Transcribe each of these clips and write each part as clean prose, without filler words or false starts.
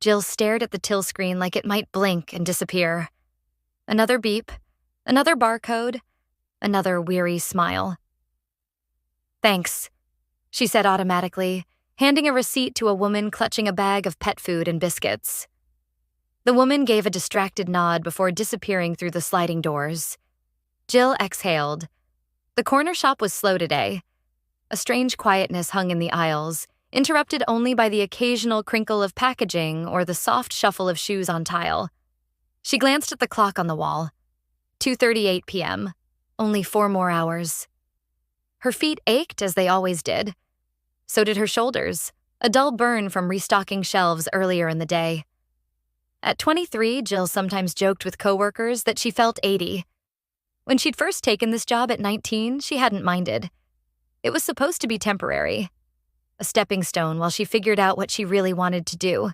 Jill stared at the till screen like it might blink and disappear. Another beep, another barcode, another weary smile. "Thanks," she said automatically, handing a receipt to a woman clutching a bag of pet food and biscuits. The woman gave a distracted nod before disappearing through the sliding doors. Jill exhaled. The corner shop was slow today. A strange quietness hung in the aisles, interrupted only by the occasional crinkle of packaging or the soft shuffle of shoes on tile. She glanced at the clock on the wall. 2:38 p.m. Only 4 more hours. Her feet ached as they always did. So did her shoulders, a dull burn from restocking shelves earlier in the day. At 23, Jill sometimes joked with coworkers that she felt 80. When she'd first taken this job at 19, she hadn't minded. It was supposed to be temporary, a stepping stone while she figured out what she really wanted to do.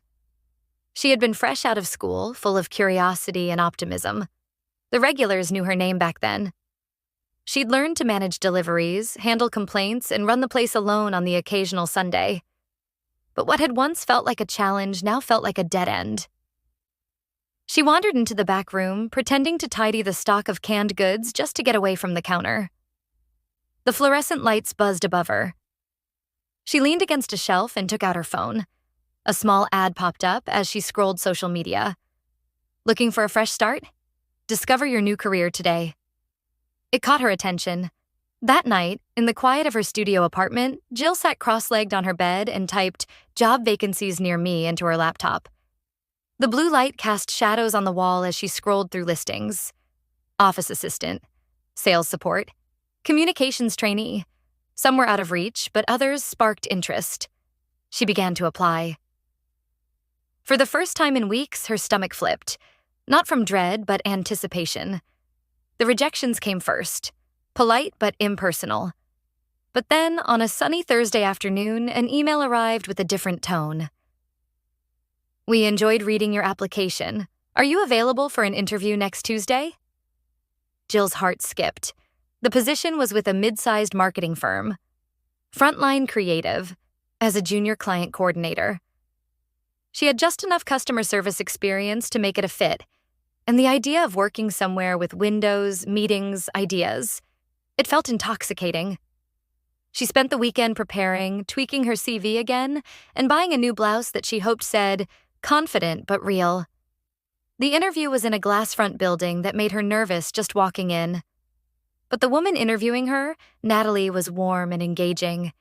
She had been fresh out of school, full of curiosity and optimism. The regulars knew her name back then. She'd learned to manage deliveries, handle complaints, and run the place alone on the occasional Sunday. But what had once felt like a challenge now felt like a dead end. She wandered into the back room, pretending to tidy the stock of canned goods just to get away from the counter. The fluorescent lights buzzed above her. She leaned against a shelf and took out her phone. A small ad popped up as she scrolled social media. Looking for a fresh start? Discover your new career today. It caught her attention. That night, in the quiet of her studio apartment, Jill sat cross-legged on her bed and typed "job vacancies near me" into her laptop. The blue light cast shadows on the wall as she scrolled through listings. Office assistant, sales support, communications trainee. Some were out of reach, but others sparked interest. She began to apply. For the first time in weeks, her stomach flipped. Not from dread, but anticipation. The rejections came first, polite but impersonal. But then, on a sunny Thursday afternoon, an email arrived with a different tone. "We enjoyed reading your application. Are you available for an interview next Tuesday?" Jill's heart skipped. The position was with a mid-sized marketing firm. Frontline creative, as a junior client coordinator. She had just enough customer service experience to make it a fit, and the idea of working somewhere with windows, meetings, ideas, it felt intoxicating. She spent the weekend preparing, tweaking her CV again, and buying a new blouse that she hoped said, "confident but real." The interview was in a glass-front building that made her nervous just walking in. But the woman interviewing her, Natalie, was warm and engaging.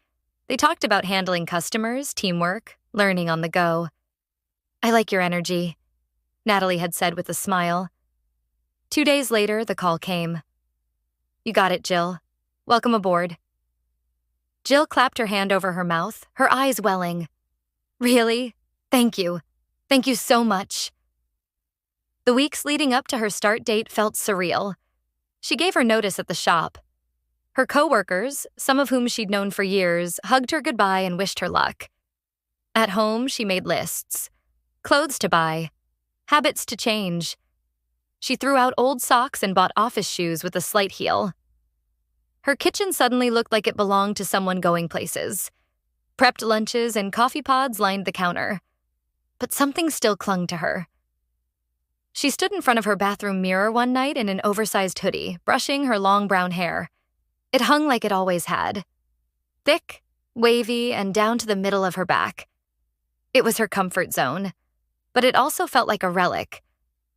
They talked about handling customers, teamwork, learning on the go. "I like your energy," Natalie had said with a smile. 2 days later, the call came. "You got it, Jill. Welcome aboard." Jill clapped her hand over her mouth, her eyes welling. "Really? Thank you. Thank you so much." The weeks leading up to her start date felt surreal. She gave her notice at the shop. Her coworkers, some of whom she'd known for years, hugged her goodbye and wished her luck. At home, she made lists. Clothes to buy. Habits to change. She threw out old socks and bought office shoes with a slight heel. Her kitchen suddenly looked like it belonged to someone going places. Prepped lunches and coffee pods lined the counter. But something still clung to her. She stood in front of her bathroom mirror one night in an oversized hoodie, brushing her long brown hair. It hung like it always had. Thick, wavy, and down to the middle of her back. It was her comfort zone. But it also felt like a relic,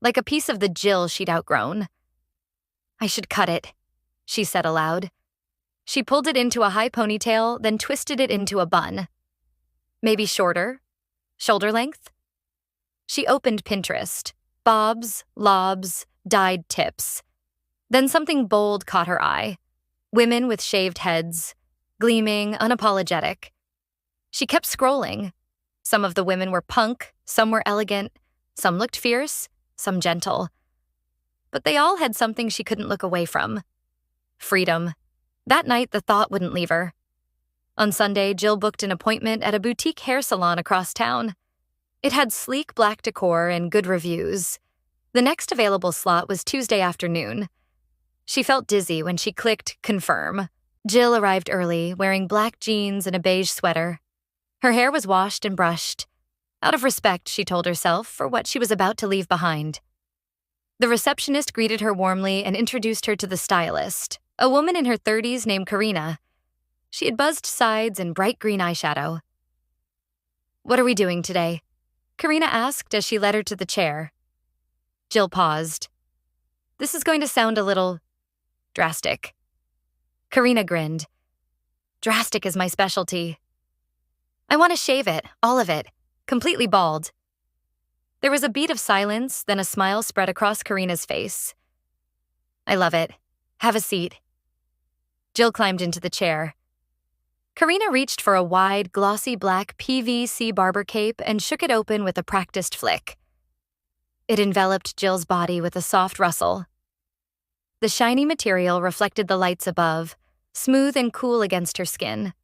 like a piece of the Jill she'd outgrown. "I should cut it," she said aloud. She pulled it into a high ponytail, then twisted it into a bun. Maybe shorter? Shoulder length? She opened Pinterest. Bobs, lobs, dyed tips. Then something bold caught her eye. Women with shaved heads, gleaming, unapologetic. She kept scrolling. Some of the women were punk, some were elegant, some looked fierce, some gentle. But they all had something she couldn't look away from. Freedom. That night, the thought wouldn't leave her. On Sunday, Jill booked an appointment at a boutique hair salon across town. It had sleek black decor and good reviews. The next available slot was Tuesday afternoon. She felt dizzy when she clicked confirm. Jill arrived early, wearing black jeans and a beige sweater. Her hair was washed and brushed. out of respect, she told herself, for what she was about to leave behind. The receptionist greeted her warmly and introduced her to the stylist, a woman in her 30s named Karina. She had buzzed sides and bright green eyeshadow. "What are we doing today?" Karina asked as she led her to the chair. Jill paused. "This is going to sound a little drastic." Karina grinned. "Drastic is my specialty. I want to shave it, all of it, completely bald." There was a beat of silence, then a smile spread across Karina's face. "I love it. Have a seat." Jill climbed into the chair. Karina reached for a wide, glossy black PVC barber cape and shook it open with a practiced flick. It enveloped Jill's body with a soft rustle. The shiny material reflected the lights above, smooth and cool against her skin.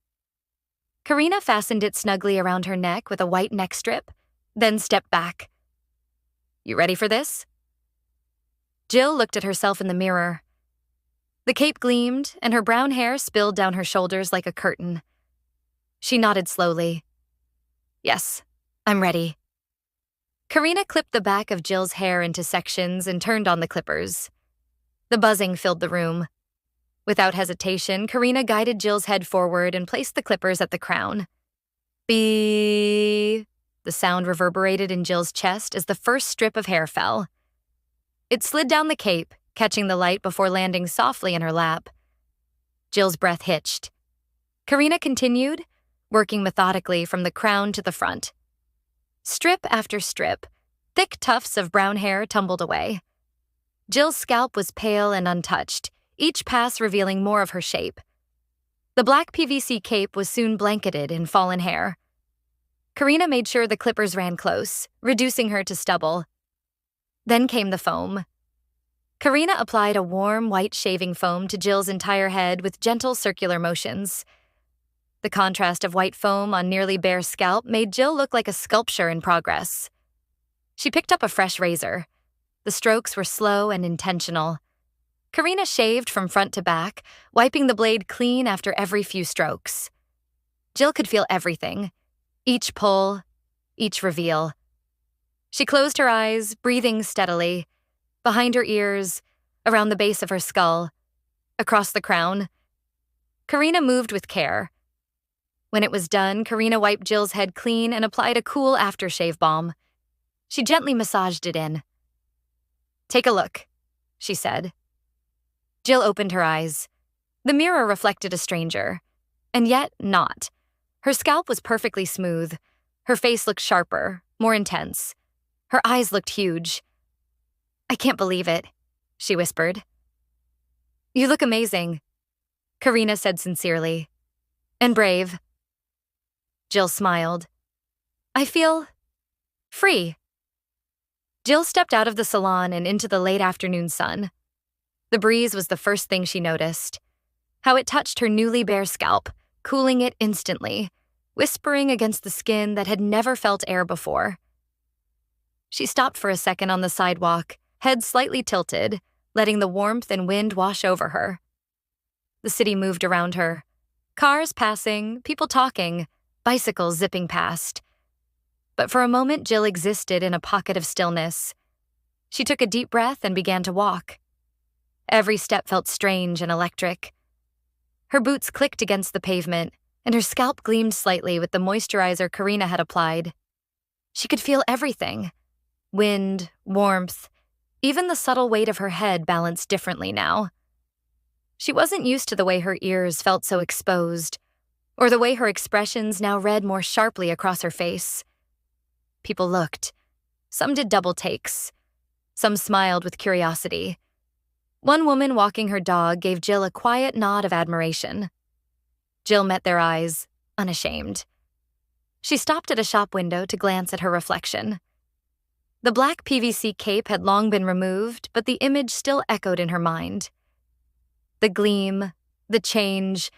Karina fastened it snugly around her neck with a white neck strip, then stepped back. "You ready for this?" Jill looked at herself in the mirror. The cape gleamed, and her brown hair spilled down her shoulders like a curtain. She nodded slowly. "Yes, I'm ready." Karina clipped the back of Jill's hair into sections and turned on the clippers. The buzzing filled the room. Without hesitation, Karina guided Jill's head forward and placed the clippers at the crown. Beep! The sound reverberated in Jill's chest as the first strip of hair fell. It slid down the cape, catching the light before landing softly in her lap. Jill's breath hitched. Karina continued, working methodically from the crown to the front. Strip after strip, thick tufts of brown hair tumbled away. Jill's scalp was pale and untouched, each pass revealing more of her shape. The black PVC cape was soon blanketed in fallen hair. Karina made sure the clippers ran close, reducing her to stubble. Then came the foam. Karina applied a warm, white shaving foam to Jill's entire head with gentle circular motions. The contrast of white foam on nearly bare scalp made Jill look like a sculpture in progress. She picked up a fresh razor. The strokes were slow and intentional. Karina shaved from front to back, wiping the blade clean after every few strokes. Jill could feel everything. Each pull, each reveal. She closed her eyes, breathing steadily. Behind her ears, around the base of her skull, across the crown. Karina moved with care. When it was done, Karina wiped Jill's head clean and applied a cool aftershave balm. She gently massaged it in. "Take a look," she said. Jill opened her eyes. The mirror reflected a stranger, and yet not. Her scalp was perfectly smooth. Her face looked sharper, more intense. Her eyes looked huge. "I can't believe it," she whispered. "You look amazing," Karina said sincerely. "And brave." Jill smiled. "I feel free." Jill stepped out of the salon and into the late afternoon sun. The breeze was the first thing she noticed. How it touched her newly bare scalp, cooling it instantly, whispering against the skin that had never felt air before. She stopped for a second on the sidewalk, head slightly tilted, letting the warmth and wind wash over her. The city moved around her. Cars passing, people talking, bicycles zipping past. But for a moment, Jill existed in a pocket of stillness. She took a deep breath and began to walk. Every step felt strange and electric. Her boots clicked against the pavement, and her scalp gleamed slightly with the moisturizer Karina had applied. She could feel everything. Wind, warmth, even the subtle weight of her head balanced differently now. She wasn't used to the way her ears felt so exposed, or the way her expressions now read more sharply across her face. People looked. Some did double takes. Some smiled with curiosity. One woman walking her dog gave Jill a quiet nod of admiration. Jill met their eyes, unashamed. She stopped at a shop window to glance at her reflection. The black PVC cape had long been removed, but the image still echoed in her mind. The gleam, the change,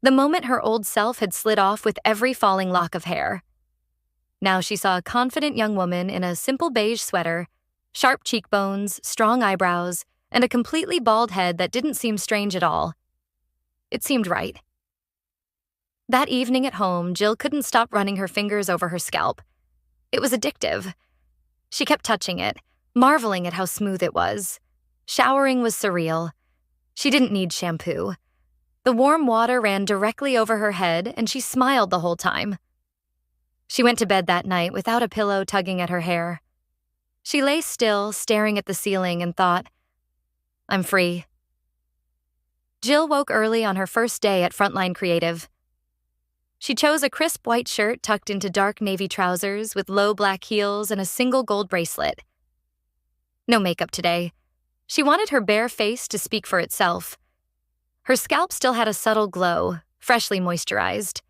the moment her old self had slid off with every falling lock of hair. Now she saw a confident young woman in a simple beige sweater, sharp cheekbones, strong eyebrows, and a completely bald head that didn't seem strange at all. It seemed right. That evening at home, Jill couldn't stop running her fingers over her scalp. It was addictive. She kept touching it, marveling at how smooth it was. Showering was surreal. She didn't need shampoo. The warm water ran directly over her head, and she smiled the whole time. She went to bed that night without a pillow tugging at her hair. She lay still, staring at the ceiling, and thought, I'm free. Jill woke early on her first day at Frontline Creative. She chose a crisp white shirt tucked into dark navy trousers with low black heels and a single gold bracelet. No makeup today. She wanted her bare face to speak for itself. Her scalp still had a subtle glow, freshly moisturized.